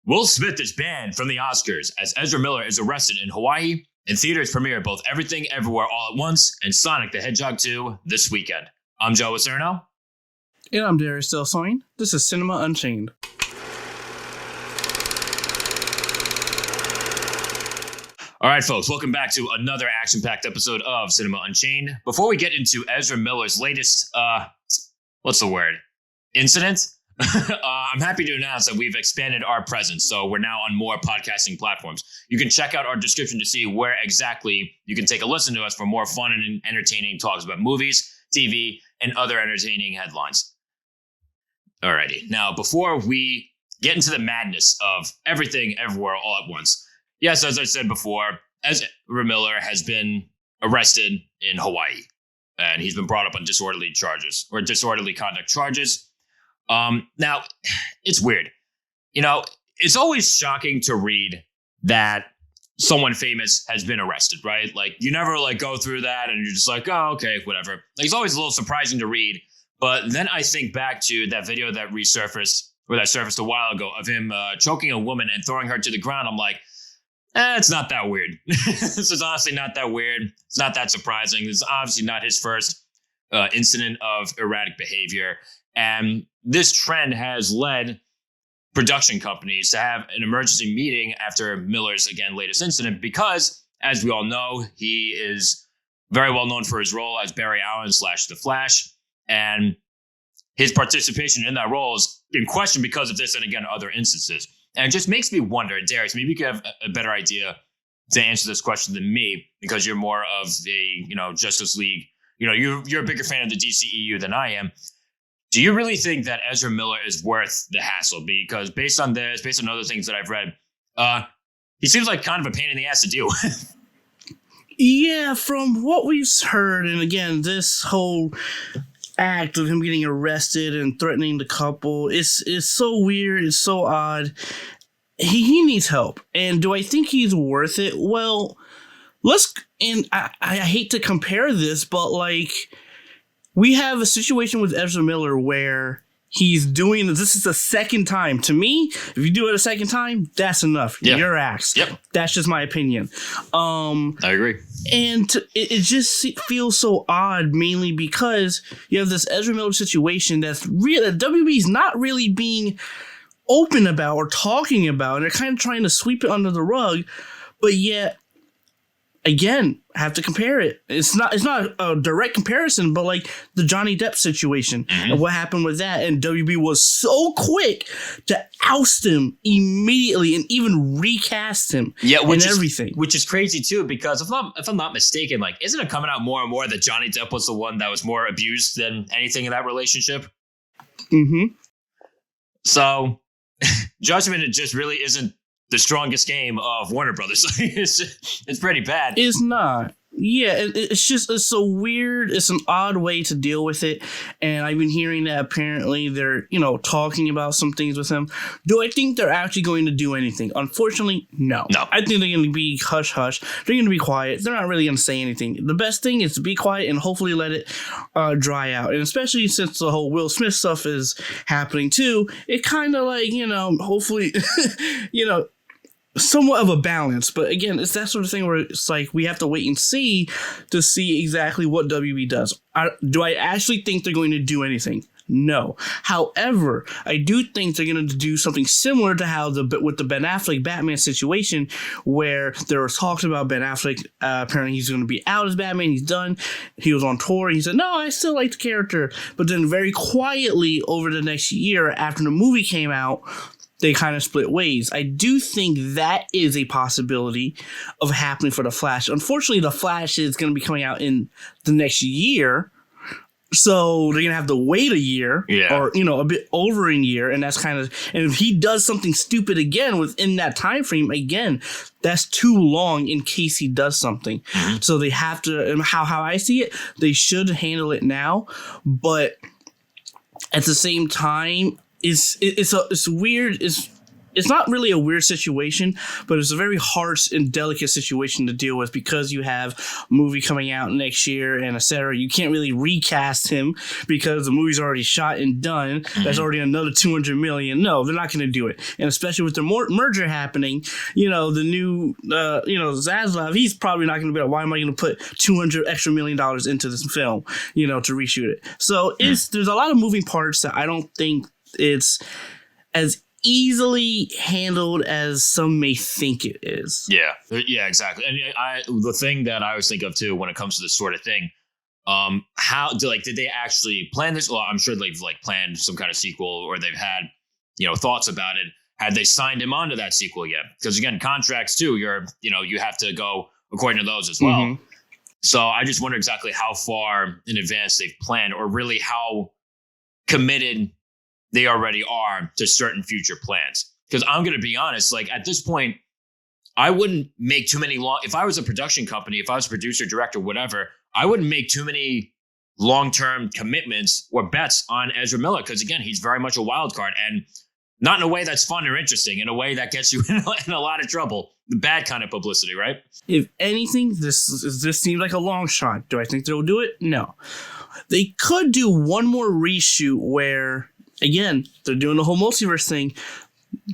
Will Smith is banned from the Oscars as Ezra Miller is arrested in Hawaii, and theaters premiere both Everything Everywhere All at Once and Sonic the Hedgehog 2 this weekend. I'm Joe Acierno. And I'm Darius Delsoin. This is Cinema Unchained. All right, folks, welcome back to another action-packed episode of Cinema Unchained. Before we get into Ezra Miller's latest, incident? I'm happy to announce that we've expanded our presence, so we're now on more podcasting platforms. You can check out our description to see where exactly you can take a listen to us for more fun and entertaining talks about movies, TV, and other entertaining headlines. Alrighty, now before we get into the madness of Everything Everywhere All at Once, yes, as I said before, Ezra Miller has been arrested in Hawaii, and he's been brought up on disorderly conduct charges. Now, it's weird. You know, it's always shocking to read that someone famous has been arrested, right? Like, you never, go through that, and you're just like, oh, okay, whatever. Like, it's always a little surprising to read, but then I think back to that video that surfaced a while ago of him choking a woman and throwing her to the ground. I'm like, it's not that weird. This is honestly not that weird. It's not that surprising. This is obviously not his first incident of erratic behavior. And this trend has led production companies to have an emergency meeting after Miller's, latest incident, because, as we all know, he is very well known for his role as Barry Allen / The Flash. And his participation in that role is in question because of this and, again, other instances. And it just makes me wonder, Darius, maybe you could have a better idea to answer this question than me, because you're more of the, Justice League. You're a bigger fan of the DCEU than I am. Do you really think that Ezra Miller is worth the hassle? Because based on this, based on other things that I've read, he seems like kind of a pain in the ass to deal with. Yeah, from what we've heard, and again, this whole act of him getting arrested and threatening the couple is so weird. It's so odd. He needs help. And do I think he's worth it? Well, I hate to compare this, but we have a situation with Ezra Miller where he's doing this is the second time. To me, if you do it a second time, that's enough. Yeah. You're axed. Yep. That's just my opinion. I agree. And it just feels so odd, mainly because you have this Ezra Miller situation that's real. That WB's not really being open about or talking about, and they're kind of trying to sweep it under the rug, but yet, again, I have to compare it. It's not a direct comparison, but the Johnny Depp situation and what happened with that. And WB was so quick to oust him immediately and even recast him. Yeah, everything. Which is crazy too, because if I'm not mistaken, isn't it coming out more and more that Johnny Depp was the one that was more abused than anything in that relationship? Mm-hmm. So, Judgment, it just really isn't the strongest game of Warner Brothers. It's pretty bad. It's not. Yeah, it's so weird. It's an odd way to deal with it. And I've been hearing that apparently they're, talking about some things with him. Do I think they're actually going to do anything? Unfortunately, no. I think they're going to be hush-hush. They're going to be quiet. They're not really going to say anything. The best thing is to be quiet and hopefully let it dry out. And especially since the whole Will Smith stuff is happening too, it kind of hopefully, somewhat of a balance. But again, it's that sort of thing where it's we have to wait and see to see exactly what WB does. Do I actually think they're going to do anything? No. However, I do think they're going to do something similar to how with the Ben Affleck Batman situation, where there was talks about Ben Affleck. Apparently, he's going to be out as Batman. He's done. He was on tour. He said, "No, I still like the character." But then, very quietly over the next year, after the movie came out, they kind of split ways. I do think that is a possibility of happening for The Flash. Unfortunately, The Flash is going to be coming out in the next year. So they're going to have to wait a year or, a bit over a year. And that's and if he does something stupid again within that time frame, again, that's too long in case he does something. Mm-hmm. So they have to, and how I see it, they should handle it now. But at the same time, it's weird. it's not really a weird situation, but it's a very harsh and delicate situation to deal with because you have a movie coming out next year and etc. You can't really recast him because the movie's already shot and done. That's already another $200 million. No, they're not going to do it. And especially with the merger happening, the new, Zaslav, he's probably not going to be like, why am I going to put $200 extra million into this film, to reshoot it? So there's a lot of moving parts that I don't think it's as easily handled as some may think it is. Yeah, exactly. And the thing that I always think of too when it comes to this sort of thing, did they actually plan this? Well, I'm sure they've planned some kind of sequel, or they've had thoughts about it. Had they signed him onto that sequel yet? Because again, contracts too, you have to go according to those as well. Mm-hmm. So I just wonder exactly how far in advance they've planned, or really how committed they already are to certain future plans. Because I'm going to be honest, at this point, I wouldn't make too many if I was a production company, if I was a producer, director, whatever, I wouldn't make too many long-term commitments or bets on Ezra Miller. Because again, he's very much a wild card, and not in a way that's fun or interesting, in a way that gets you in a lot of trouble. The bad kind of publicity, right? If anything, this seems like a long shot. Do I think they'll do it? No. They could do one more reshoot where, again, they're doing the whole multiverse thing.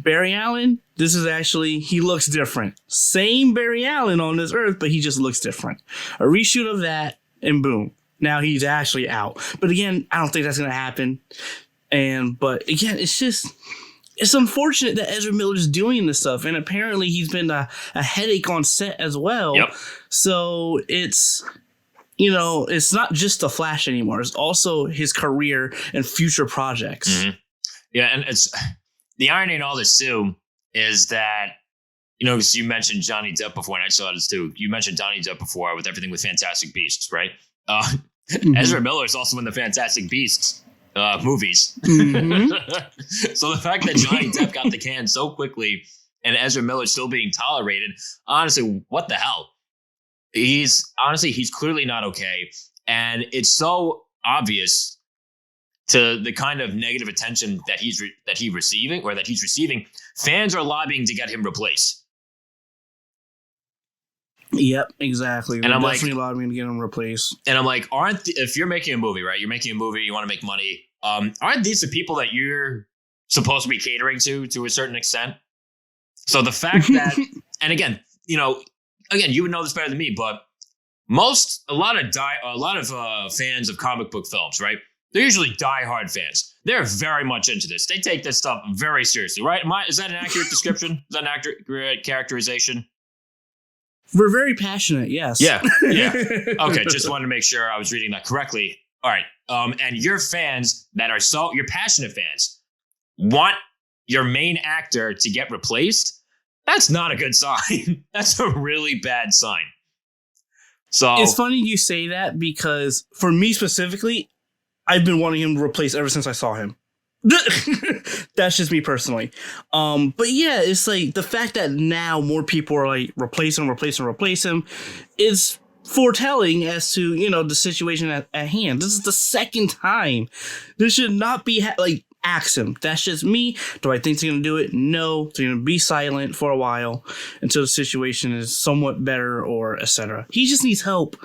Barry Allen, he looks different. Same Barry Allen on this earth, but he just looks different. A reshoot of that, and boom. Now he's actually out. But again, I don't think that's going to happen. But again, it's unfortunate that Ezra Miller's doing this stuff. And apparently he's been a headache on set as well. Yep. So it's not just the Flash anymore. It's also his career and future projects. Mm-hmm. Yeah, and it's the irony in all this too is that, because you mentioned Johnny Depp before, and I saw this too. You mentioned Johnny Depp before with everything with Fantastic Beasts, right? Ezra Miller is also in the Fantastic Beasts movies. Mm-hmm. So the fact that Johnny Depp got the can so quickly and Ezra Miller still being tolerated, honestly, what the hell? He's clearly not okay. And it's so obvious to the kind of negative attention that he's receiving. Fans are lobbying to get him replaced. Yep, exactly. And I'm definitely lobbying to get him replaced. And I'm like, if you're making a movie, right? You're making a movie, you want to make money. Aren't these the people that you're supposed to be catering to a certain extent? So the fact that, and again, you would know this better than me, but a lot of fans of comic book films, right? They're usually diehard fans. They're very much into this. They take this stuff very seriously, right? Is that an accurate description? Is that an accurate characterization? We're very passionate, yes. Yeah. Okay, just wanted to make sure I was reading that correctly. All right. And your fans that are your passionate fans want your main actor to get replaced. That's not a good sign. That's a really bad sign. So it's funny you say that because for me specifically, I've been wanting him to replace ever since I saw him. That's just me personally. But yeah, it's the fact that now more people are replace him is foretelling as to, the situation at hand. This is the second time. This should not be ask him. That's just me. Do I think they're going to do it? No. They're going to be silent for a while until the situation is somewhat better or etc. He just needs help.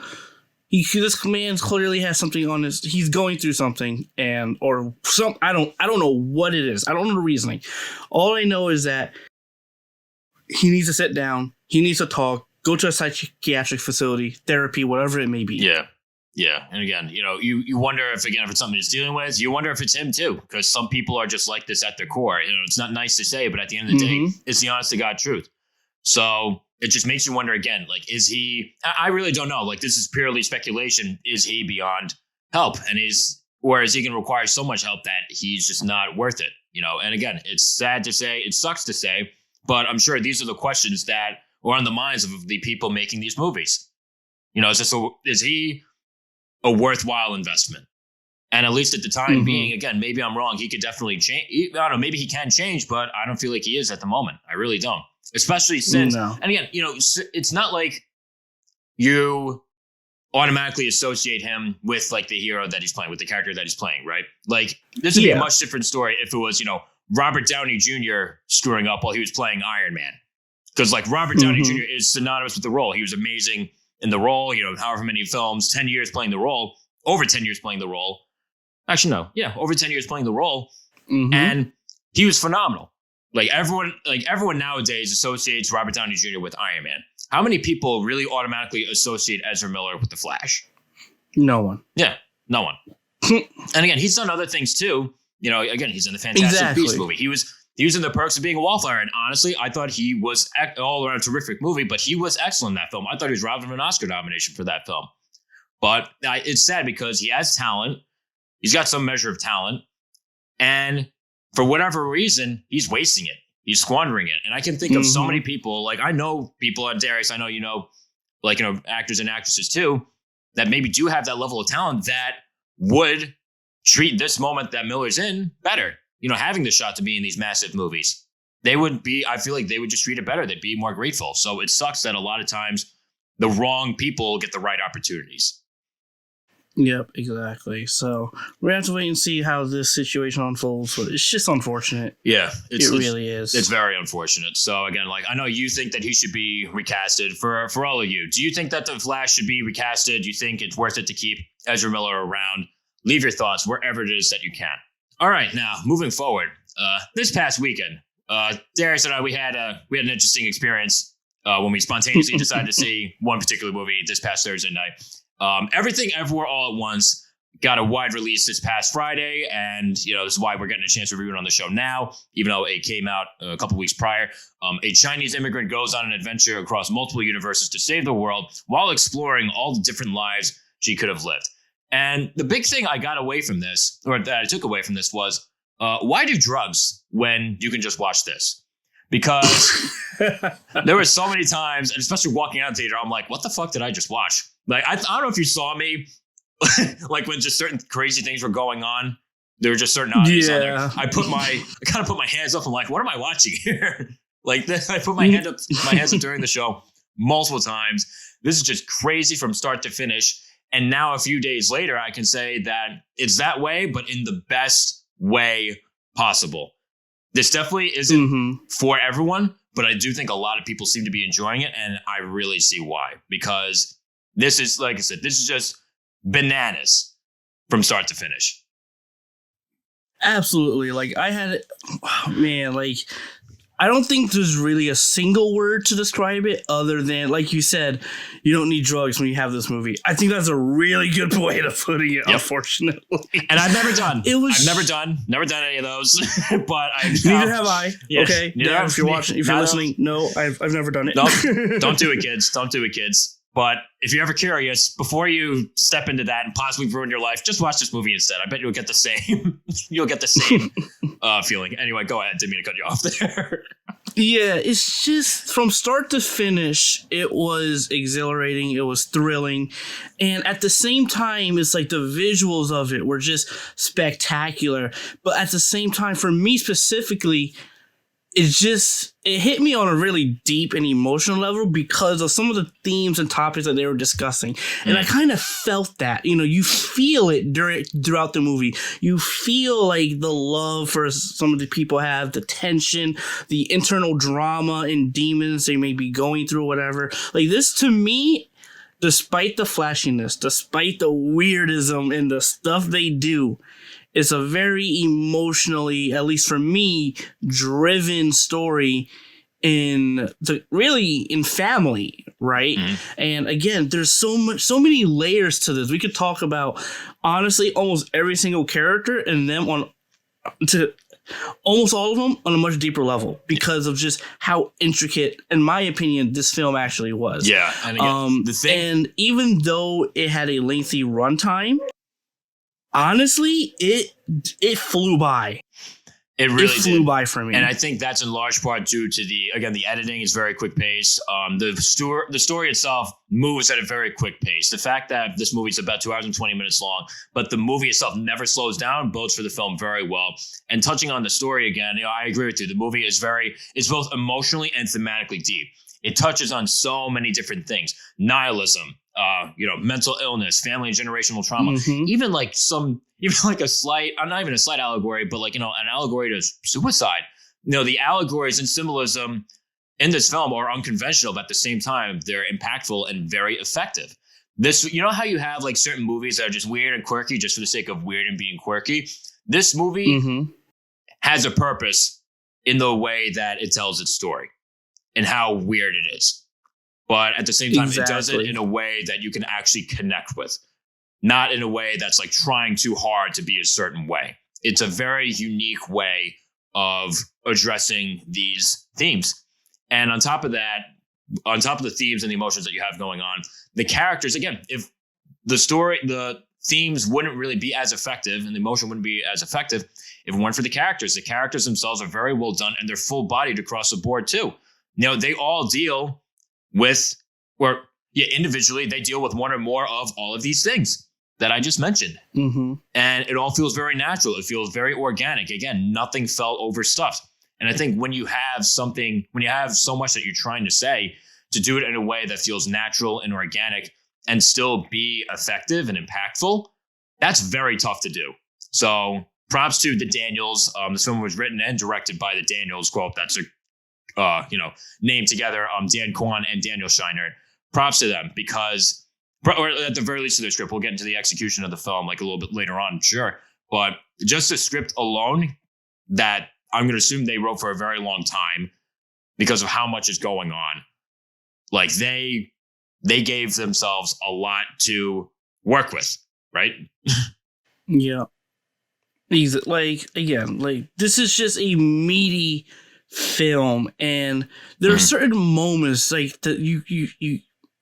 This man clearly has something on he's going through something I don't know what it is. I don't know the reasoning. All I know is that he needs to sit down. He needs to talk, go to a psychiatric facility, therapy, whatever it may be. Yeah. Yeah. And again, you wonder if it's something he's dealing with. You wonder if it's him too, because some people are just like this at their core. It's not nice to say, but at the end of the day, it's the honest to God truth. So it just makes you wonder again, is he, I really don't know. This is purely speculation. Is he beyond help? Or is he going to require so much help that he's just not worth it? And again, it's sad to say, it sucks to say, but I'm sure these are the questions that are on the minds of the people making these movies. Is he a worthwhile investment? And at least at the time being, again, maybe I'm wrong. He could definitely change. I don't know. Maybe he can change, but I don't feel like he is at the moment. I really don't. Especially since, and again, it's not like you automatically associate him with the hero that he's playing, with the character that he's playing, right? This would be a much different story if it was, Robert Downey Jr. screwing up while he was playing Iron Man. Because like Robert Downey Jr. is synonymous with the role. He was amazing in the role, however many films, 10 years playing the role, over 10 years playing the role. Actually, no. Yeah, over 10 years playing the role. And he was phenomenal. Like everyone nowadays associates Robert Downey Jr. with Iron Man. How many people really automatically associate Ezra Miller with the Flash? No one. Yeah, no one. And again, he's done other things too. Again, he's in the Fantastic Beasts movie. He was in The Perks of Being a Wallflower, and honestly, I thought he was all around a terrific movie. But he was excellent in that film. I thought he was robbed of an Oscar nomination for that film. But it's sad because he has talent. He's got some measure of talent, and for whatever reason, he's wasting it. He's squandering it. And I can think of so many people. Like I know people on Darius. I know actors and actresses too that maybe do have that level of talent that would treat this moment that Miller's in better. Having the shot to be in these massive movies, I feel like they would just treat it better. They'd be more grateful. So it sucks that a lot of times the wrong people get the right opportunities. Yep, exactly. So we have to wait and see how this situation unfolds. But it's just unfortunate. Yeah, it really is. It's very unfortunate. So again, like I know you think that he should be recasted. For all of you, do you think that the Flash should be recasted? Do you think it's worth it to keep Ezra Miller around? Leave your thoughts wherever it is that you can. All right, now moving forward. This past weekend, Darius and I we had an interesting experience when we spontaneously decided to see one particular movie this past Thursday night. Everything Everywhere All at Once got a wide release this past Friday, and this is why we're getting a chance to review it on the show now, even though it came out a couple weeks prior. A Chinese immigrant goes on an adventure across multiple universes to save the world while exploring all the different lives she could have lived. And the big thing I got away from this, or that I took away from this, was why do drugs when you can just watch this? Because there were so many times, and especially walking out of the theater, I'm like, what the fuck did I just watch? Like, I don't know if you saw me, like when just certain crazy things were going on, there were just certain oddities on there. I kind of put my hands up. I'm like, what am I watching here? Like, I put my hands up during the show multiple times. This is just crazy from start to finish. And now a few days later, I can say that it's that way, but in the best way possible. This definitely isn't for everyone, but I do think a lot of people seem to be enjoying it. And I really see why, because this is, like I said, this is just bananas from start to finish. Absolutely. Like I don't think there's really a single word to describe it other than, like you said, you don't need drugs when you have this movie. I think that's a really good way of putting it, unfortunately. And I've never done. I've never done any of those, but neither have I. Yeah, okay. Dad, if you're watching, if you're listening, no, I've never done it. No, don't do it, kids. Don't do it, kids. But if you're ever curious, before you step into that and possibly ruin your life, just watch this movie instead. I bet you'll get the same. Feeling. Anyway, go ahead. Didn't mean to cut you off there. Yeah, it's just from start to finish, it was exhilarating. It was thrilling. And at the same time, it's like the visuals of it were just spectacular. But at the same time, for me specifically, it hit me on a really deep and emotional level because of some of the themes and topics that they were discussing. And I kind of felt that, you feel it throughout the movie. You feel like the love for some of the people have, the tension, the internal drama and demons they may be going through, whatever. Like this, to me, despite the flashiness, despite the weirdism and the stuff they do, it's a very emotionally, at least for me, driven story in family, right? And again, there's so many layers to this. We could talk about honestly almost every single character and them to almost all of them on a much deeper level because of just how intricate, in my opinion, this film actually was. Yeah, and again, and even though it had a lengthy runtime, honestly, it flew by. It really flew by for me. And I think that's in large part due to the editing is very quick pace. The story itself moves at a very quick pace. The fact that this movie is about 2 hours and 20 minutes long, but the movie itself never slows down, bodes for the film very well. And touching on the story again, I agree with you. The movie is it's both emotionally and thematically deep. It touches on so many different things. Nihilism, mental illness, family and generational trauma, even like some, even like a slight, not even a slight allegory, but like, an allegory to suicide. The allegories and symbolism in this film are unconventional, but at the same time, they're impactful and very effective. This, how you have like certain movies that are just weird and quirky just for the sake of weird and being quirky? This movie has a purpose in the way that it tells its story and how weird it is. But at the same time, It does it in a way that you can actually connect with, not in a way that's like trying too hard to be a certain way. It's a very unique way of addressing these themes. And on top of the themes and the emotions that you have going on, the characters, again, if the themes wouldn't really be as effective and the emotion wouldn't be as effective if it weren't for the characters. The characters themselves are very well done, and they're full-bodied across the board too. They all deal with, individually, they deal with one or more of all of these things that I just mentioned. And it all feels very natural. It feels very organic. Again, nothing felt overstuffed. And I think when you have so much that you're trying to say, to do it in a way that feels natural and organic and still be effective and impactful, that's very tough to do. So props to the Daniels. This film was written and directed by the Daniels. That's named together, Dan Kwan and Daniel Scheinert. Props to them, because, or at the very least, to their script. We'll get into the execution of the film like a little bit later on, sure. But just the script alone, that I'm going to assume they wrote for a very long time because of how much is going on. Like they gave themselves a lot to work with, right? Yeah. Like, again, like, this is just a meaty film, and there are certain moments like that you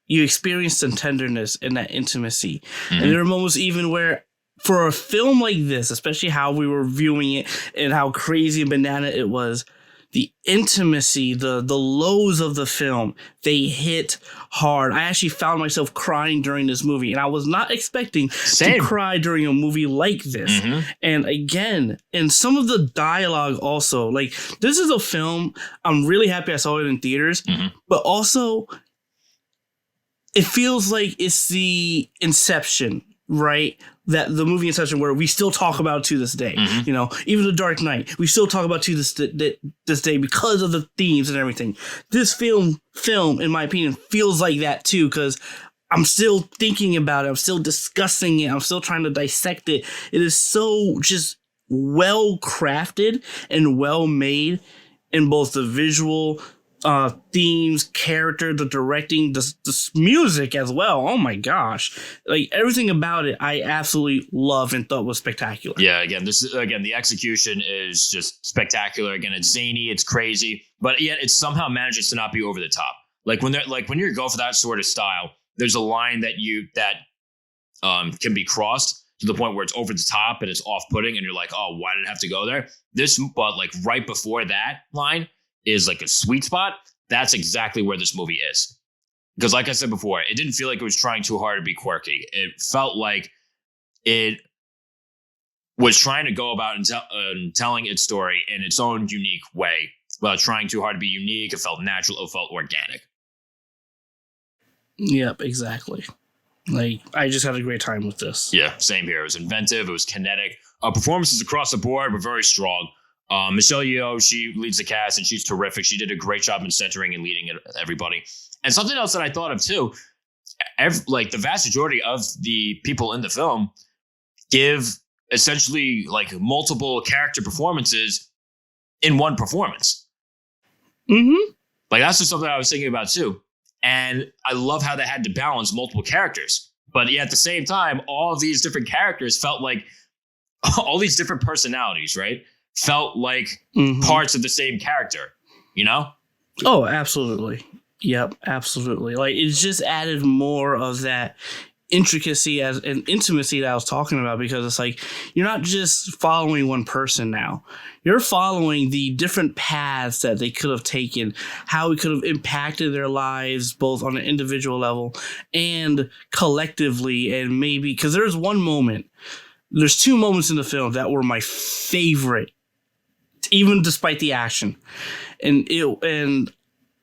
experience some tenderness and that intimacy. And there are moments even where, for a film like this, especially how we were viewing it and how crazy and banana it was, the intimacy, the lows of the film, they hit hard. I actually found myself crying during this movie, and I was not expecting to cry during a movie like this. And again, and some of the dialogue also, like, this is a film, I'm really happy I saw it in theaters, but also it feels like it's the Inception, right? That the movie Inception, where we still talk about to this day, even The Dark Knight, we still talk about to this day because of the themes and everything. This film, in my opinion, feels like that too, because I'm still thinking about it. I'm still discussing it. I'm still trying to dissect it. It is so just well crafted and well made in both the visual themes, character, the directing, the music as well. Oh my gosh. Like, everything about it I absolutely loved and thought was spectacular. Yeah, again, the execution is just spectacular. Again, it's zany, it's crazy, but yet it somehow manages to not be over the top. Like when you go for that sort of style, there's a line that can be crossed to the point where it's over the top and it's off-putting, and you're like, oh, why did it have to go there? But like right before that line is like a sweet spot. That's exactly where this movie is. Because like I said before, it didn't feel like it was trying too hard to be quirky. It felt like it was trying to go about and telling its story in its own unique way without trying too hard to be unique. It felt natural. It felt organic. Yep, exactly. Like, I just had a great time with this. Yeah, same here. It was inventive. It was kinetic. Performances across the board were very strong. Michelle Yeoh, she leads the cast, and she's terrific. She did a great job in centering and leading everybody. And something else that I thought of too, the vast majority of the people in the film give essentially like multiple character performances in one performance. Like, that's just something I was thinking about too. And I love how they had to balance multiple characters. But yet at the same time, all of these different characters felt like all these different personalities, right? Felt like parts of the same character, Oh, absolutely. Yep, absolutely. Like, it's just added more of that intricacy and intimacy that I was talking about, because it's like, you're not just following one person now. You're following the different paths that they could have taken, how it could have impacted their lives, both on an individual level and collectively. And maybe, because there's two moments in the film that were my favorite, even despite the action. And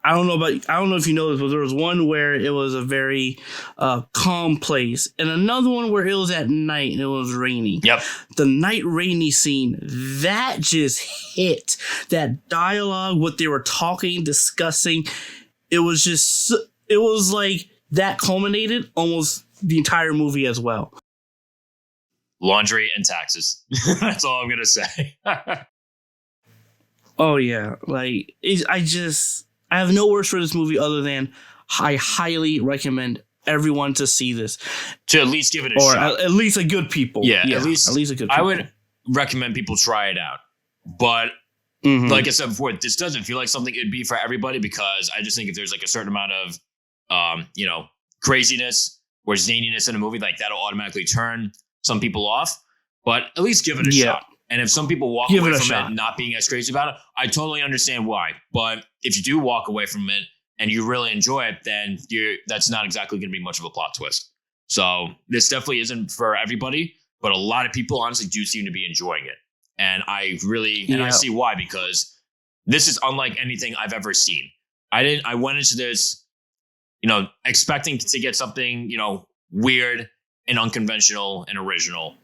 I don't know if you know this, but there was one where it was a very calm place, and another one where it was at night and it was rainy. Yep. The night rainy scene, that just hit. That dialogue, what they were talking, discussing, it was like that culminated almost the entire movie as well. Laundry and taxes. That's all I'm gonna say. Oh yeah, like I have no words for this movie other than I highly recommend everyone to see this. To at least give it a shot. Or at least a good people. Yeah, at least a good people. I would recommend people try it out. But like I said before, this doesn't feel like something it'd be for everybody, because I just think if there's like a certain amount of craziness or zaniness in a movie, like that'll automatically turn some people off. But at least give it a shot. And if some people walk away from it not being as crazy about it, I totally understand why. But if you do walk away from it and you really enjoy it, then that's not exactly going to be much of a plot twist. So this definitely isn't for everybody, but a lot of people honestly do seem to be enjoying it. And I see why, because this is unlike anything I've ever seen. I went into this, expecting to get something, weird and unconventional and original,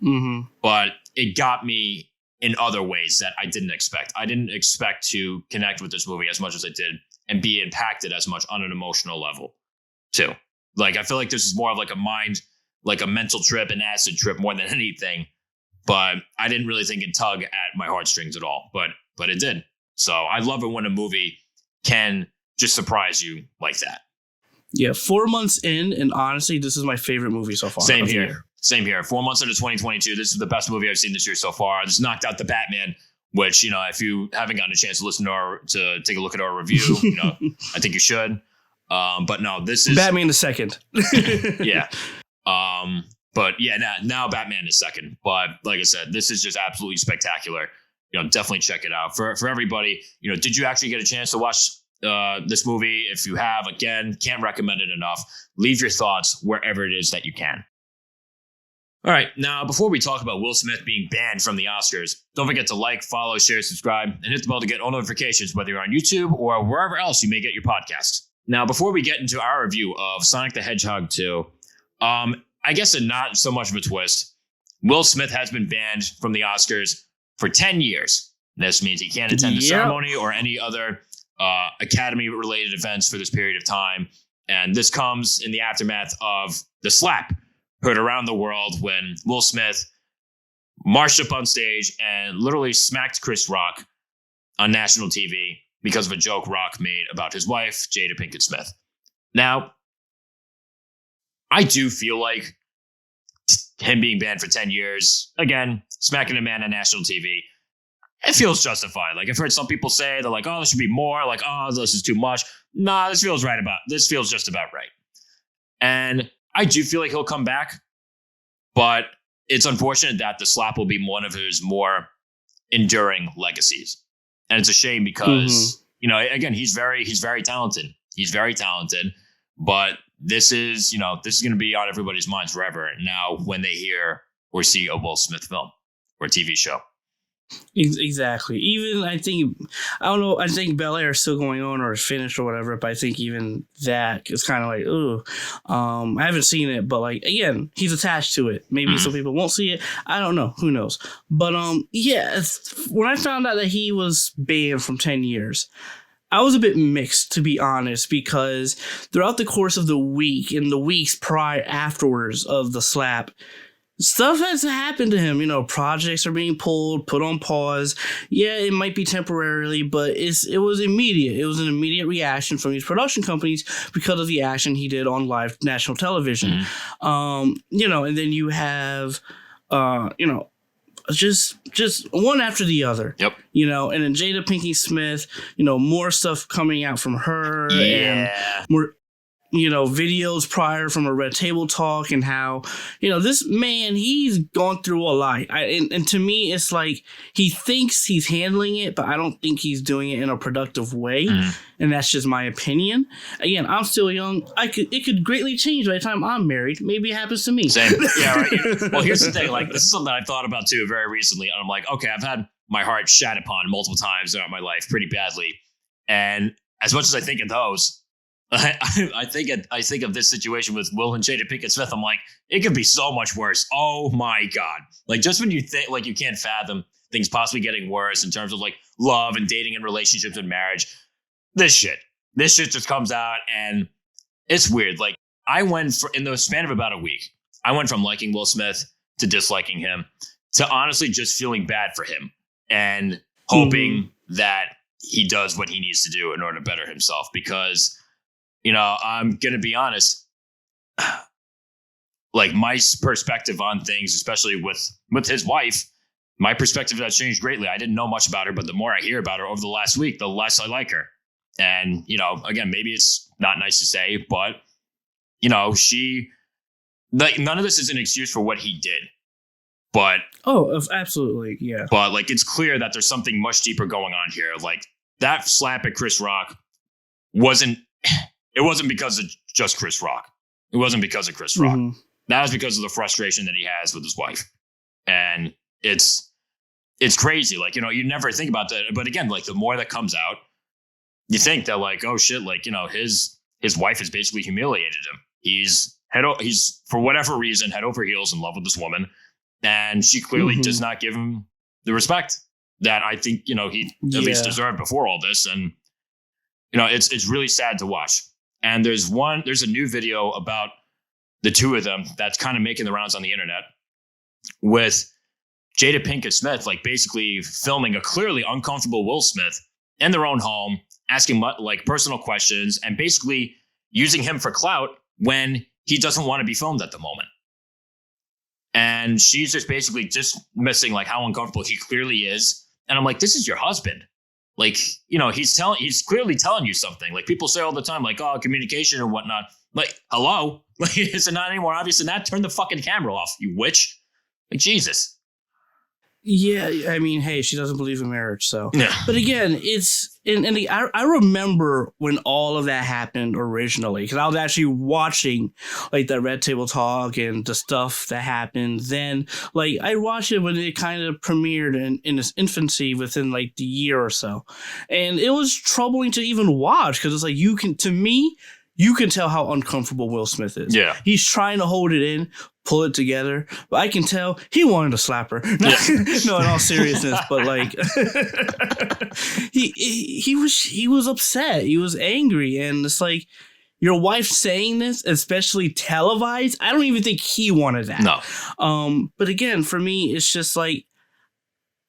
but it got me in other ways that I didn't expect. I didn't expect to connect with this movie as much as I did and be impacted as much on an emotional level too. Like, I feel like this is more of like a mental trip, an acid trip more than anything, but I didn't really think it tug at my heartstrings at all, but it did. So I love it when a movie can just surprise you like that. Yeah, 4 months in, and honestly, this is my favorite movie so far. Same here. 4 months into 2022, this is the best movie I've seen this year so far. This knocked out The Batman, which, if you haven't gotten a chance to listen to take a look at our review, I think you should. But no, this is Batman is second. Yeah. But yeah, now Batman is second. But like I said, this is just absolutely spectacular. Definitely check it out for everybody. Did you actually get a chance to watch this movie? If you have, again, can't recommend it enough. Leave your thoughts wherever it is that you can. All right, now before we talk about Will Smith being banned from the Oscars, don't forget to like, follow, share, subscribe, and hit the bell to get all notifications, whether you're on YouTube or wherever else you may get your podcasts. Now, before we get into our review of Sonic the Hedgehog 2, I guess not so much of a twist. Will Smith has been banned from the Oscars for 10 years. This means he can't attend the ceremony or any other Academy-related events for this period of time. And this comes in the aftermath of the slap heard around the world when Will Smith marched up on stage and literally smacked Chris Rock on national TV because of a joke Rock made about his wife, Jada Pinkett Smith. Now, I do feel like him being banned for 10 years, again, smacking a man on national TV, it feels justified. Like, I've heard some people say, they're like, oh, there should be more. Like, oh, this is too much. Nah, this feels just about right. And I do feel like he'll come back, but it's unfortunate that the slap will be one of his more enduring legacies. And it's a shame because, again, he's very talented. He's very talented, but this is going to be on everybody's minds forever now when they hear or see a Will Smith film or TV show. Exactly. Even I think Bel Air is still going on or is finished or whatever, but I think even that is kind of like, ooh. I haven't seen it, but like, again, he's attached to it. Maybe some people won't see it. I don't know. Who knows? But yeah, when I found out that he was banned from 10 years, I was a bit mixed, to be honest, because throughout the course of the week and the weeks afterwards of the slap, stuff has happened to him. Projects are being pulled, put on pause. Yeah, it might be temporarily, but it was immediate. It was an immediate reaction from these production companies because of the action he did on live national television. And then you have, just one after the other. Yep. And then Jada Pinkett Smith, more stuff coming out from her and more videos prior from a Red Table Talk and how, this man, he's gone through a lot. And to me, it's like he thinks he's handling it, but I don't think he's doing it in a productive way. And that's just my opinion. Again, I'm still young. It could greatly change by the time I'm married. Maybe it happens to me. Same. Yeah, right. Well, here's the thing. Like, this is something I thought about too very recently. And I'm like, okay, I've had my heart shat upon multiple times throughout my life pretty badly. And as much as I think of those, I think of this situation with Will and Jada Pinkett Smith. I'm like, it could be so much worse. Oh my God. Like, just when you think like you can't fathom things possibly getting worse in terms of like love and dating and relationships and marriage, this shit just comes out, and it's weird. Like, in the span of about a week, I went from liking Will Smith to disliking him to honestly just feeling bad for him and hoping that he does what he needs to do in order to better himself. Because, I'm going to be honest, like, my perspective on things, especially with his wife, my perspective has changed greatly. I didn't know much about her, but the more I hear about her over the last week, the less I like her. And, again, maybe it's not nice to say, but, she, like, none of this is an excuse for what he did. But absolutely, yeah. But like, it's clear that there's something much deeper going on here. Like, that slap at Chris Rock wasn't because of just Chris Rock. It wasn't because of Chris Rock. That was because of the frustration that he has with his wife. And it's crazy. Like, you never think about that. But again, like, the more that comes out, you think that, like, oh shit, like, his wife has basically humiliated him. He's for whatever reason head over heels in love with this woman, and she clearly does not give him the respect that I think he at least deserved before all this. And it's really sad to watch. And there's a new video about the two of them that's kind of making the rounds on the internet, with Jada Pinkett Smith, like, basically filming a clearly uncomfortable Will Smith in their own home, asking like personal questions, and basically using him for clout when he doesn't want to be filmed at the moment. And she's just basically dismissing like how uncomfortable he clearly is. And I'm like, this is your husband. Like, he's clearly telling you something. Like, people say all the time, like, oh, communication and whatnot. Like, hello? Like, is it not any more obvious than that? Turn the fucking camera off, you witch. Like, Jesus. Yeah, I mean, hey, she doesn't believe in marriage, so. Yeah. But again, I remember when all of that happened originally, because I was actually watching like the Red Table Talk and the stuff that happened then. Like, I watched it when it kind of premiered in its infancy within like the year or so, and it was troubling to even watch, because it's like, you can tell how uncomfortable Will Smith is. Yeah. He's trying to hold it in, pull it together, but I can tell he wanted to slap her. Yeah. No, in all seriousness, but like, he was upset. He was angry, and it's like, your wife saying this, especially televised, I don't even think he wanted that. No. But again, for me, it's just like,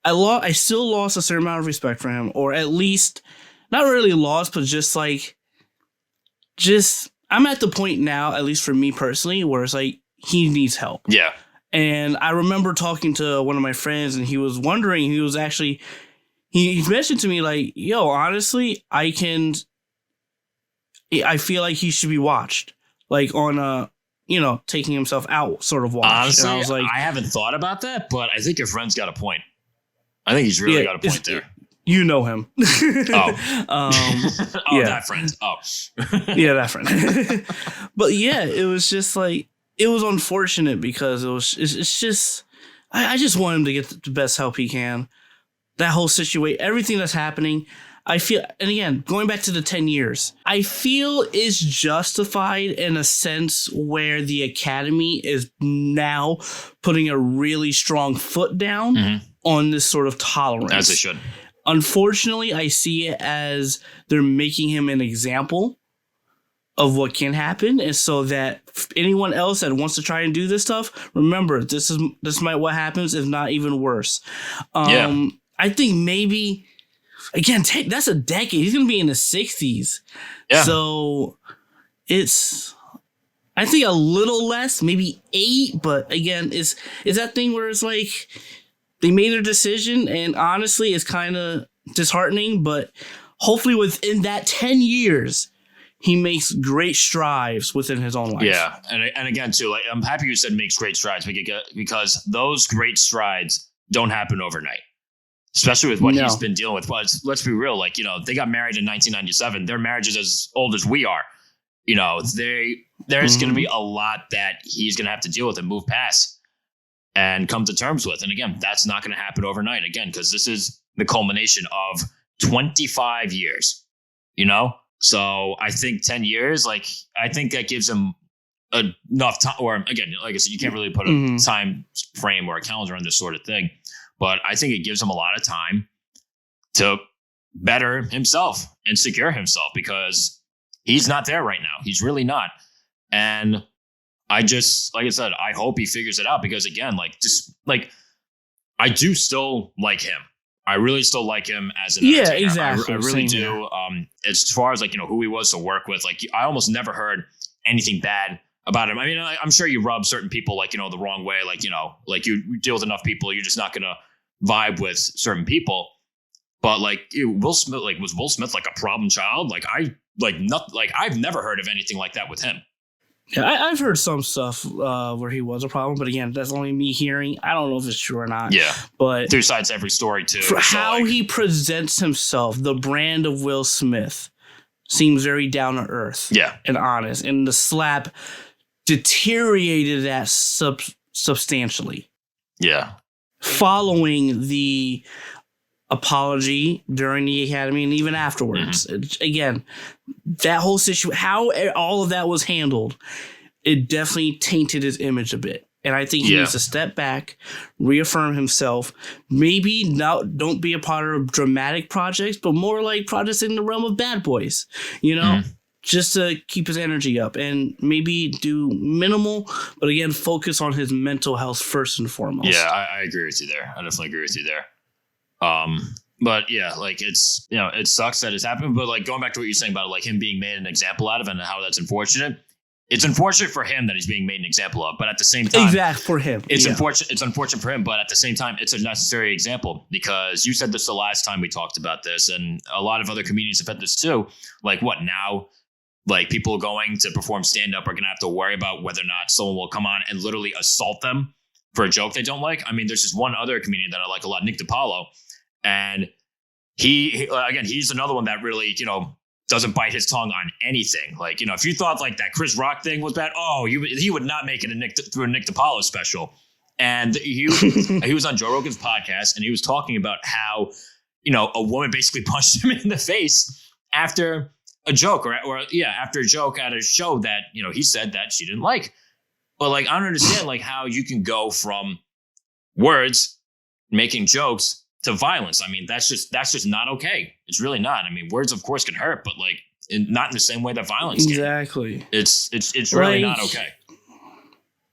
I still lost a certain amount of respect for him, or at least not really lost, but I'm at the point now, at least for me personally, where it's like, he needs help. Yeah. And I remember talking to one of my friends, and he was wondering, he mentioned to me like, yo, honestly, I feel like he should be watched, like on a, taking himself out sort of watch. Honestly, and I was like, I haven't thought about that, but I think your friend's got a point. I think he's really got a point there. You know him. That friend. Oh. Yeah, that friend. But yeah, it was just like, it was unfortunate, because it's just, I just want him to get the best help he can. That whole situation, everything that's happening, I feel, and again, going back to the 10 years, I feel is justified in a sense where the Academy is now putting a really strong foot down on this sort of tolerance. As they should. Unfortunately, I see it as they're making him an example of what can happen, and so that anyone else that wants to try and do this stuff, remember, this might what happens, if not even worse. I think maybe, again, that's a decade. He's gonna be in the 60s. Yeah. So it's, I think, a little less, maybe 8. But again, is that thing where it's like, they made their decision, and honestly, it's kind of disheartening. But hopefully, within that 10 years, he makes great strides within his own life. Yeah, and again, too, like, I'm happy you said makes great strides, because those great strides don't happen overnight, especially with what he's been dealing with. But let's be real, like, they got married in 1997. Their marriage is as old as we are. There's going to be a lot that he's going to have to deal with and move past and come to terms with. And again, that's not going to happen overnight, again, because this is the culmination of 25 years, So I think 10 years, like, I think that gives him enough time. Or again, like I said, you can't really put a time frame or a calendar on this sort of thing. But I think it gives him a lot of time to better himself and secure himself, because he's not there right now. He's really not. And I just, like I said, I hope he figures it out, because again, like, just like, I do still like him. I really still like him as an entertainer. Exactly. I really do. As far as like, you know, who he was to work with, like, I almost never heard anything bad about him. I mean, I'm sure you rub certain people, like, you know, the wrong way. Like, you know, like you deal with enough people, you're just not going to vibe with certain people. But like Will Smith, like, was Will Smith like a problem child? Like, I've never heard of anything like that with him. Yeah, I've heard some stuff where he was a problem, but again, that's only me hearing. I don't know if it's true or not. Yeah, but two sides to every story too. For how he presents himself, the brand of Will Smith seems very down to earth. Yeah, and honest, and the slap deteriorated that substantially. Yeah, following the apology during the Academy and even afterwards. Again, that whole situation, how all of that was handled, it definitely tainted his image a bit. And I think he needs to step back, reaffirm himself, maybe don't be a part of dramatic projects, but more like projects in the realm of Bad Boys, you know, just to keep his energy up, and maybe do minimal, but again, focus on his mental health first and foremost. Yeah, I agree with you there. I definitely agree with you there. But yeah, like, it's, you know, it sucks that it's happened, but like, going back to what you're saying about like him being made an example out of and how that's unfortunate. It's unfortunate for him that he's being made an example of, but at the same time, for him. It's unfortunate. It's unfortunate for him, but at the same time, it's a necessary example, because you said this the last time we talked about this, and a lot of other comedians have had this too. Like, what now? Like, people going to perform stand-up are going to have to worry about whether or not someone will come on and literally assault them for a joke they don't like. I mean, there's just one other comedian that I like a lot, Nick DiPaolo. And he again, he's another one that really, you know, doesn't bite his tongue on anything. Like, you know, if you thought like that Chris Rock thing was bad, he would not make it through a Nick DiPaolo special. And he was on Joe Rogan's podcast, and he was talking about how, you know, a woman basically punched him in the face after a joke, after a joke at a show that, you know, he said that she didn't like. But like, I don't understand like how you can go from words, making jokes, to violence. I mean, that's just not okay. It's really not. I mean, words of course can hurt, but like not in the same way that violence can. Exactly. It's really not okay.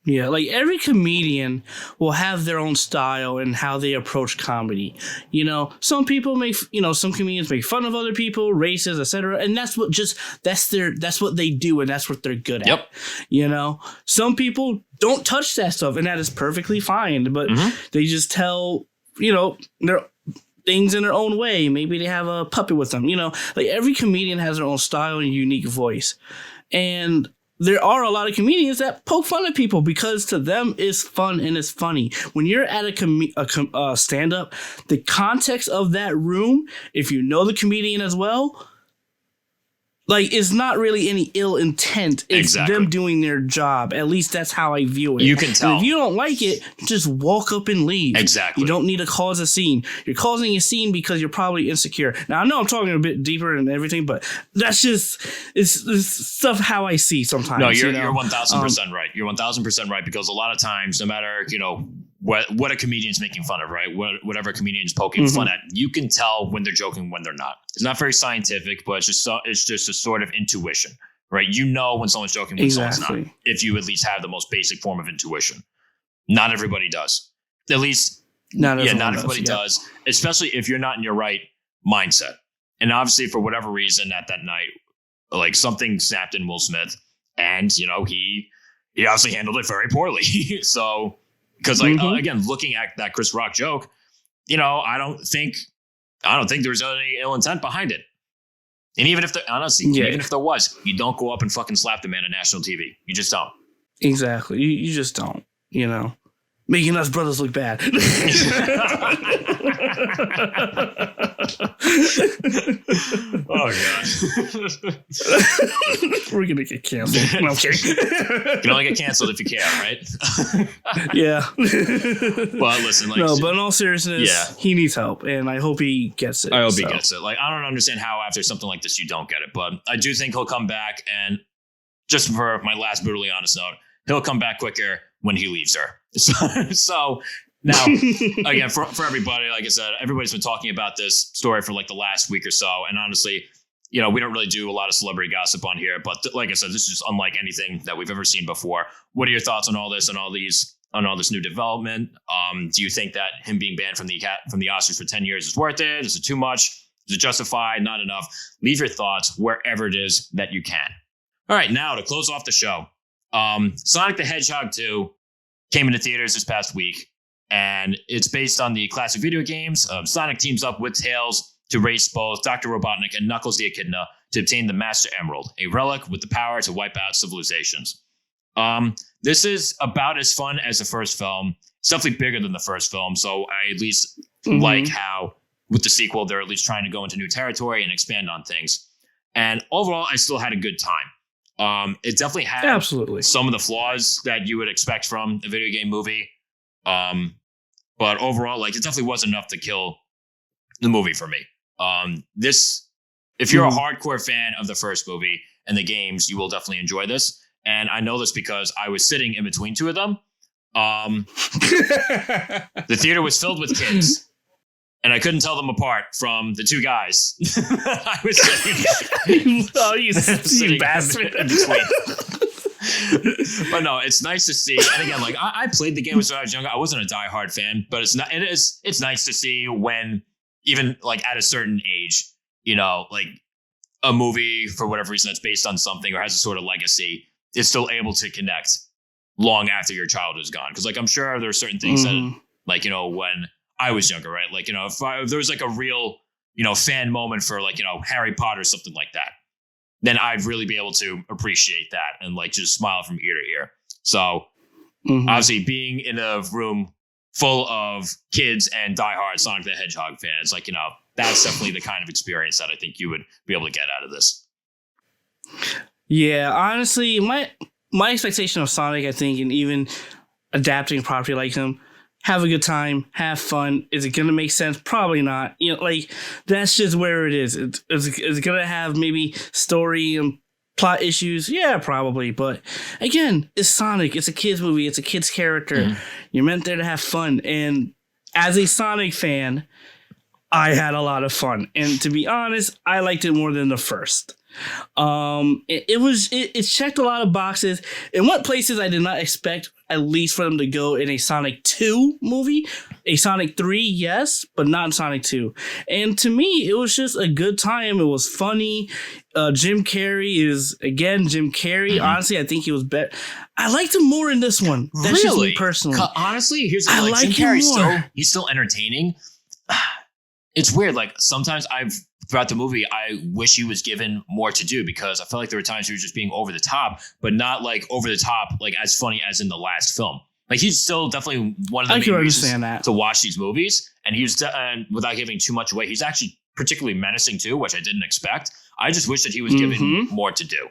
Yeah, like every comedian will have their own style and how they approach comedy. You know, some comedians make fun of other people, races, etc., and that's what they do, and that's what they're good at. Yep. You know, some people don't touch that stuff, and that is perfectly fine, but they just tell, you know, their things in their own way. Maybe they have a puppet with them, you know. Like, every comedian has their own style and unique voice. And there are a lot of comedians that poke fun at people because to them it's fun and it's funny. When you're at a stand-up, the context of that room, if you know the comedian as well, like, it's not really any ill intent. It's them doing their job. At least that's how I view it. You can tell. And if you don't like it, just walk up and leave. Exactly. You don't need to cause a scene. You're causing a scene because you're probably insecure. Now, I know I'm talking a bit deeper and everything, but that's just it's stuff how I see sometimes. No, you're 1,000% right. You're 1,000% right, because a lot of times, no matter, you know, what a comedian's making fun of, right? Whatever a comedian's poking fun at, you can tell when they're joking, when they're not. It's not very scientific, but it's just a sort of intuition, right? You know when someone's joking, when someone's not, if you at least have the most basic form of intuition. Not everybody does. At least, not everybody does, especially if you're not in your right mindset. And obviously, for whatever reason, at that night, like, something snapped in Will Smith, and, you know, he obviously handled it very poorly. So, because like again, looking at that Chris Rock joke, you know, I don't think there's any ill intent behind it. And even if even if there was, you don't go up and fucking slap the man on national TV. You just don't. Exactly. You just don't, you know. making us brothers look bad. Oh god. We're gonna get canceled. No, I'm kidding. You can only get canceled if you care, right? Yeah. Well, listen, like, no, but in all seriousness, he needs help, and I hope he gets it. I hope he gets it. Like, I don't understand how after something like this you don't get it, but I do think he'll come back. And just for my last brutally honest note, he'll come back quicker when he leaves her. So now, again, for everybody, like I said, everybody's been talking about this story for like the last week or so. And honestly, we don't really do a lot of celebrity gossip on here. But like I said, this is just unlike anything that we've ever seen before. What are your thoughts on all this and all this new development? Do you think that him being banned from the Oscars for 10 years is worth it? Is it too much? Is it justified? Not enough? Leave your thoughts wherever it is that you can. All right, now to close off the show, Sonic the Hedgehog 2 came into theaters this past week, and it's based on the classic video games. Sonic teams up with Tails to race both Dr. Robotnik and Knuckles the Echidna to obtain the Master Emerald, a relic with the power to wipe out civilizations. This is about as fun as the first film. It's definitely bigger than the first film, so I at least like how with the sequel they're at least trying to go into new territory and expand on things. And overall, I still had a good time. It definitely had some of the flaws that you would expect from a video game movie. But overall, like, it definitely wasn't enough to kill the movie for me. If you're a hardcore fan of the first movie and the games, you will definitely enjoy this. And I know this because I was sitting in between two of them. The theater was filled with kids. And I couldn't tell them apart from the two guys. I was sitting, oh, you bastard. In between. But no, it's nice to see. And again, like, I played the game when I was younger. I wasn't a diehard fan, but it's nice to see when, even like at a certain age, like a movie for whatever reason that's based on something or has a sort of legacy is still able to connect long after your childhood is gone. Because like I'm sure there are certain things that, like, when I was younger, right? Like, if there was like a real, fan moment for like, Harry Potter or something like that, then I'd really be able to appreciate that and like just smile from ear to ear. So obviously being in a room full of kids and diehard Sonic the Hedgehog fans, like, that's definitely the kind of experience that I think you would be able to get out of this. Yeah, honestly, my expectation of Sonic, I think, and even adapting a property like him, have a good time, have fun. Is it going to make sense? Probably not. Like, that's just where it is. Is it going to have maybe story and plot issues? Yeah, probably. But again, it's Sonic. It's a kid's movie. It's a kid's character. You're meant there to have fun. And as a Sonic fan, I had a lot of fun. And to be honest, I liked it more than the first. It checked a lot of boxes. In what places I did not expect, at least for them to go in a Sonic 2 movie. A Sonic 3, yes, but not in Sonic 2. And to me, it was just a good time. It was funny. Jim Carrey is, again, Jim Carrey. Honestly, I think he was better. I liked him more in this one. That's just me personally. Honestly, here's the thing. Like, Jim Carrey's he's still entertaining. It's weird. Like, sometimes throughout the movie, I wish he was given more to do because I felt like there were times he was just being over the top, but not like over the top, like as funny as in the last film. Like, he's still definitely one of the main reasons to watch these movies. And he's, without giving too much away, he's actually particularly menacing too, which I didn't expect. I just wish that he was given more to do.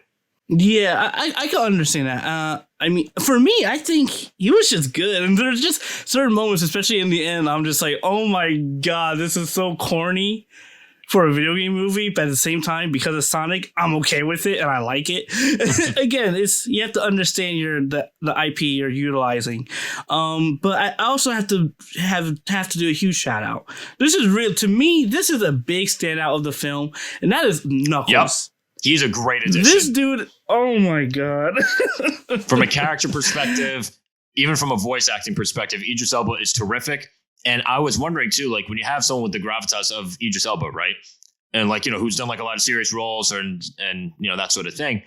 Yeah, I can understand that. I mean, for me, I think he was just good. And there's just certain moments, especially in the end, I'm just like, oh my God, this is so corny for a video game movie. But at the same time, because of Sonic, I'm okay with it and I like it. Again, you have to understand the IP you're utilizing. But I also have to do a huge shout out. This is real. To me, this is a big standout of the film, and that is Knuckles. Yep. He's a great addition. This dude, oh my God. From a character perspective, even from a voice acting perspective, Idris Elba is terrific. And I was wondering too, like, when you have someone with the gravitas of Idris Elba, right? And like, who's done like a lot of serious roles and that sort of thing.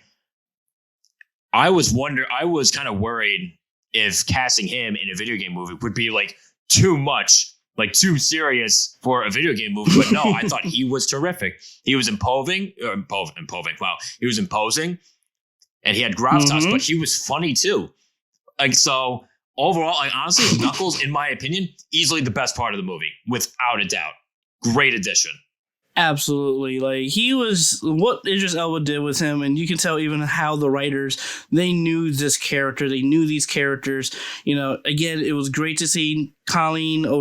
I was kind of worried if casting him in a video game movie would be like too much, like too serious for a video game movie. But no, I thought he was terrific. He was imposing. Wow. He was imposing and he had gravitas, but he was funny too. Like, so overall, like honestly, Knuckles, in my opinion, easily the best part of the movie, without a doubt. Great addition. Absolutely. Like, he was what Idris Elba did with him, and you can tell even how the writers, they knew this character, they knew these characters. You know, again, it was great to see Colleen I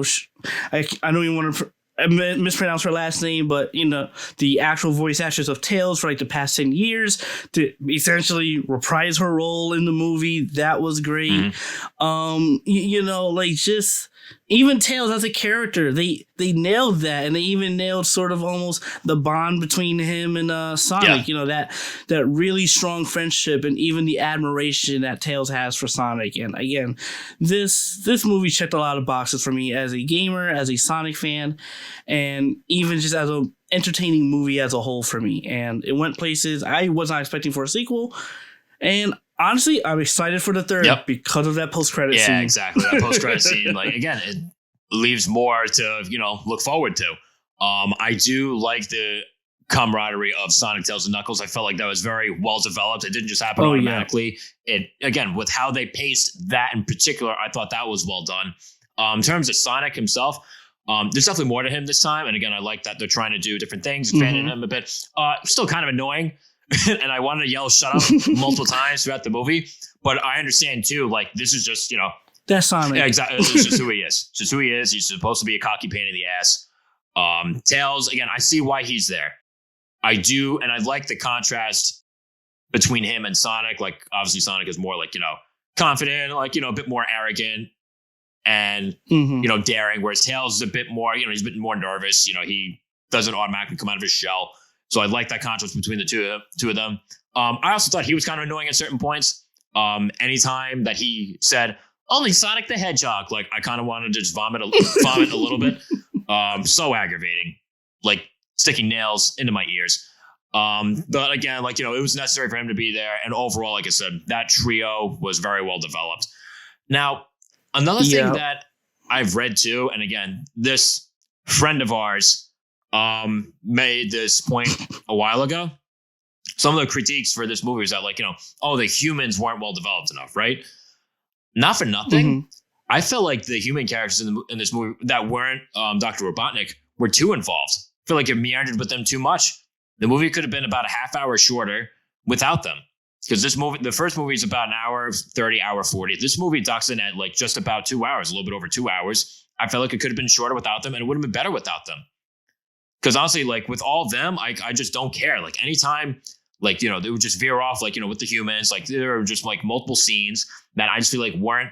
don't even want to mispronounce her last name, but you know, the actual voice actress of Tails for like the past 10 years to essentially reprise her role in the movie. That was great. You know, like, just even Tails as a character, they nailed that, and they even nailed sort of almost the bond between him and Sonic. Yeah. You know, that really strong friendship, and even the admiration that Tails has for Sonic. And again, this movie checked a lot of boxes for me as a gamer, as a Sonic fan, and even just as a entertaining movie as a whole for me. And it went places I was not expecting for a sequel, and honestly, I'm excited for the third because of that post-credit scene. Yeah, exactly. That post-credit scene, like, again, it leaves more to, you know, look forward to. I do like the camaraderie of Sonic, Tails, and Knuckles. I felt like that was very well developed. It didn't just happen automatically. Yeah. It, again, with how they paced that in particular, I thought that was well done. In terms of Sonic himself, there's definitely more to him this time. And again, I like that they're trying to do different things, expanding him a bit. Still kind of annoying. And I wanted to yell "shut up" multiple times throughout the movie, but I understand too. Like, this is just, you know, that's Sonic. Yeah, exactly. This is just who he is. Just who he is. He's supposed to be a cocky pain in the ass. Tails, again, I see why he's there. I do, and I like the contrast between him and Sonic. Like, obviously, Sonic is more like, you know, confident, like, you know, a bit more arrogant and you know, daring, whereas Tails is a bit more, you know, he's a bit more nervous. You know, he doesn't automatically come out of his shell. So I like that contrast between the two of them. I also thought he was kind of annoying at certain points. Anytime that he said, "Only Sonic the Hedgehog," like, I kind of wanted to just vomit a little bit. So aggravating, like sticking nails into my ears. But again, like, you know, it was necessary for him to be there. And overall, like I said, that trio was very well developed. Now, another thing that I've read too, and again, this friend of ours made this point a while ago. Some of the critiques for this movie is that, like, you know, oh, the humans weren't well developed enough, right? Not for nothing. I feel like the human characters in this movie that weren't Dr. Robotnik were too involved. I feel like it meandered with them too much. The movie could have been about a half hour shorter without them. Because this movie, the first movie is about an hour 30, hour 40. This movie docks in at like just about 2 hours, a little bit over 2 hours. I felt like it could have been shorter without them, and it would have been better without them. Because honestly, like, with all of them, I just don't care. Like, anytime, like, you know, they would just veer off, like, you know, with the humans, like, there were just like multiple scenes that I just feel like weren't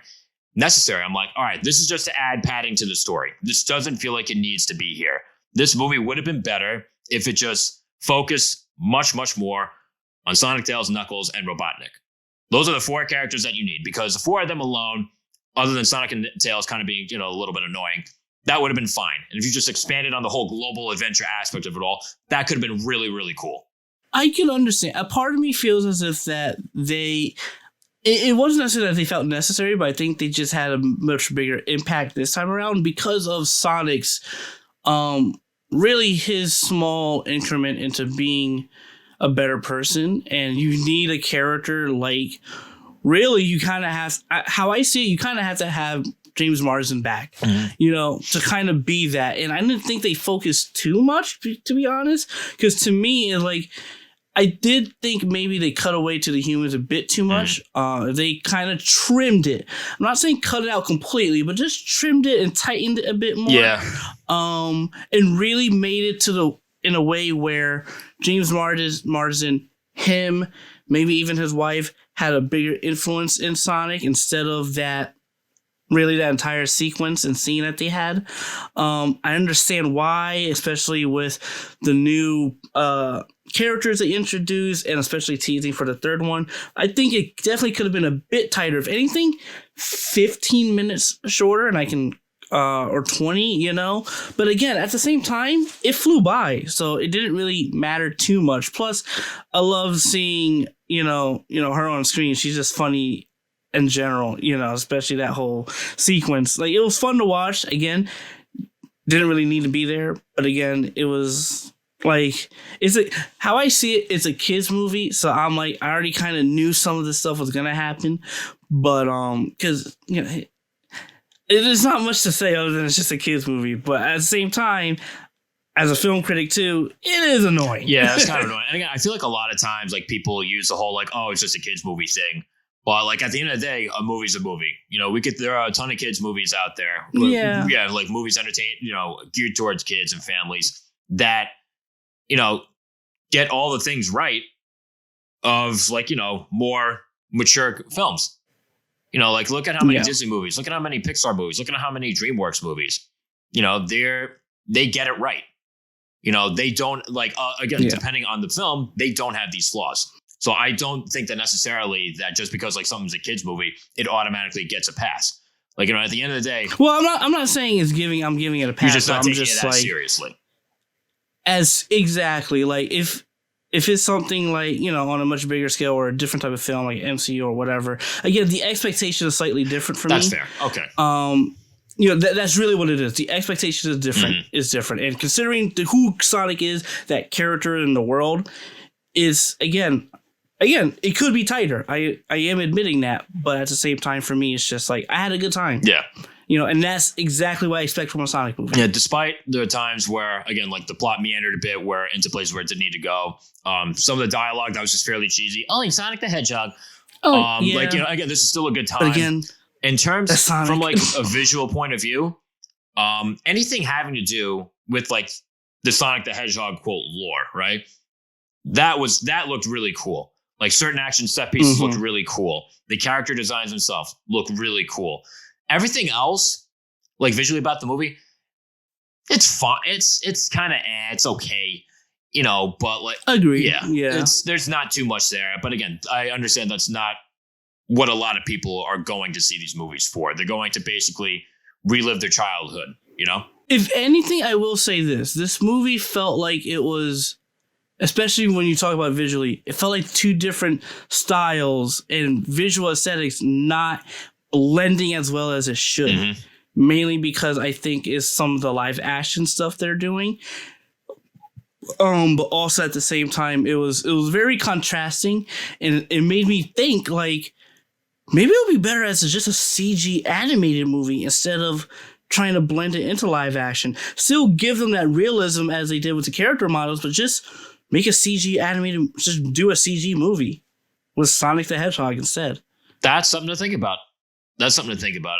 necessary. I'm like, all right, this is just to add padding to the story. This doesn't feel like it needs to be here. This movie would have been better if it just focused much, much more on Sonic, Tails, Knuckles, and Robotnik. Those are the four characters that you need, because the four of them alone, other than Sonic and Tails kind of being, you know, a little bit annoying, that would have been fine. And if you just expanded on the whole global adventure aspect of it all, that could have been really, really cool. I can understand. A part of me feels as if that it wasn't necessarily that they felt necessary, but I think they just had a much bigger impact this time around because of Sonic's, really his small increment into being a better person. And you need a character like, really, you kind of have, how I see it, you kind of have to have James Marsden back, you know, to kind of be that. And I didn't think they focused too much, to be honest, because to me, like, I did think maybe they cut away to the humans a bit too much. They kind of trimmed it. I'm not saying cut it out completely, but just trimmed it and tightened it a bit more. Yeah. And really made it in a way where James Marsden, him, maybe even his wife, had a bigger influence in Sonic instead of that entire sequence and scene that they had. I understand why, especially with the new characters they introduced, and especially teasing for the third one. I think it definitely could have been a bit tighter. If anything, 15 minutes shorter, and I can or 20, you know. But again, at the same time, it flew by, so it didn't really matter too much. Plus, I love seeing you know her on screen. She's just funny in general, you know, especially that whole sequence. Like, it was fun to watch. Again, didn't really need to be there, but again, it was like, how I see it, it's a kids movie, so I'm like, I already kind of knew some of this stuff was gonna happen, but because you know, it is not much to say other than it's just a kids movie. But at the same time, as a film critic too, it is annoying. Yeah, it's kind of annoying. And again, I feel like a lot of times, like, people use the whole, like, oh, it's just a kids movie thing. But, like, at the end of the day, a movie's a movie. You know, there are a ton of kids movies out there. Yeah. Yeah, like movies geared towards kids and families that, get all the things right of, like, more mature films. Like, look at how many Disney movies, look at how many Pixar movies, look at how many DreamWorks movies. They get it right. They don't, like, depending on the film, they don't have these flaws. So I don't think that necessarily that just because, like, something's a kid's movie, it automatically gets a pass. Like, at the end of the day. Well, I'm not saying I'm giving it a pass. You're just not I'm taking just it that like, seriously. As exactly, like, if it's something like, on a much bigger scale or a different type of film like MCU or whatever, again, the expectation is slightly different for me. That's fair. Okay. That's really what it is. The expectation is different. Mm-hmm. Is different, and considering who Sonic is, that character in the world, is again, it could be tighter. I am admitting that, but at the same time, for me, it's just like I had a good time. Yeah. And that's exactly what I expect from a Sonic movie. Yeah, despite the times where, again, like, the plot meandered a bit, into places where it didn't need to go. Some of the dialogue that was just fairly cheesy. Oh, Sonic the Hedgehog. Yeah. Like, again, this is still a good time. But again, in terms from, like, a visual point of view, anything having to do with, like, the Sonic the Hedgehog quote lore, right? That looked really cool. Like, certain action set pieces looked really cool. The character designs themselves look really cool. Everything else, like, visually about the movie, it's fun. It's kind of it's okay, but, like, agree. Yeah. There's not too much there. But again, I understand that's not what a lot of people are going to see these movies for. They're going to basically relive their childhood, If anything, I will say this movie felt like it was, especially when you talk about visually, it felt like two different styles and visual aesthetics not blending as well as it should. Mainly because I think is some of the live action stuff they're doing. But also at the same time, it was very contrasting, and it made me think, like, maybe it would be better as just a CG animated movie instead of trying to blend it into live action. Still give them that realism as they did with the character models, but just make a CG animated, just do a CG movie with Sonic the Hedgehog instead. That's something to think about.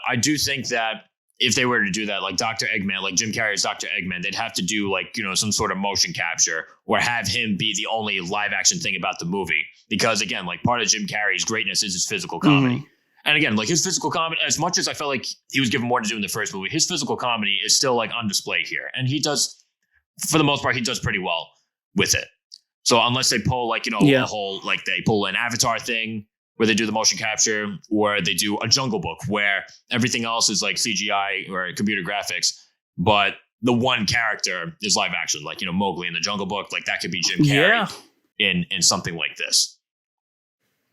I do think that if they were to do that, like Dr. Eggman, like Jim Carrey's Dr. Eggman, they'd have to do, like, some sort of motion capture or have him be the only live action thing about the movie. Because, again, like, part of Jim Carrey's greatness is his physical comedy. And again, like, his physical comedy, as much as I felt like he was given more to do in the first movie, his physical comedy is still, like, on display here. And he does, for the most part, he does pretty well with it. So unless they pull, like, a whole, like, they pull an Avatar thing where they do the motion capture, or they do a Jungle Book where everything else is, like, CGI or computer graphics, but the one character is live action, like, Mowgli in the Jungle Book, like, that could be Jim Carrey in something like this.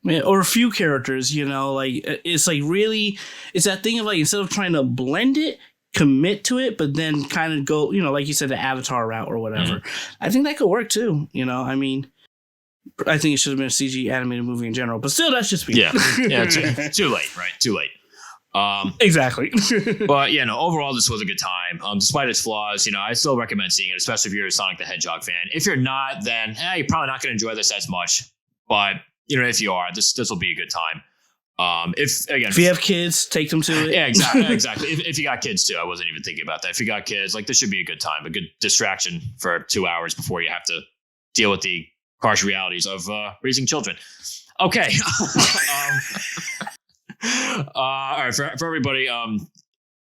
Yeah, or a few characters, like, it's like really, it's that thing of, like, instead of trying to blend it, commit to it, but then kind of go, like you said, the Avatar route or whatever. I think that could work too. I mean, I think it should have been a CG animated movie in general, but still, that's just me. Yeah, too late, right? Too late. Exactly. But overall, this was a good time. Despite its flaws, I still recommend seeing it, especially if you're a Sonic the Hedgehog fan. If you're not, then you're probably not going to enjoy this as much. But if you are, this will be a good time. If you have kids, take them to it. Yeah, exactly. If you got kids too, I wasn't even thinking about that. If you got kids, like, this should be a good time, a good distraction for 2 hours before you have to deal with the harsh realities of raising children. Okay. All right, for everybody,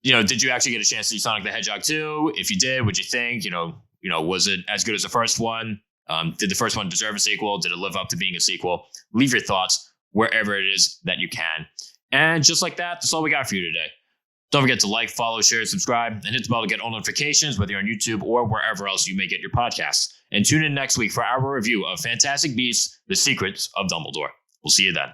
did you actually get a chance to see Sonic the Hedgehog 2? If you did, what'd you think? Was it as good as the first one? Did the first one deserve a sequel? Did it live up to being a sequel? Leave your thoughts wherever it is that you can. And just like that, that's all we got for you today. Don't forget to like, follow, share, subscribe, and hit the bell to get all notifications, whether you're on YouTube or wherever else you may get your podcasts. And tune in next week for our review of Fantastic Beasts: The Secrets of Dumbledore. We'll see you then.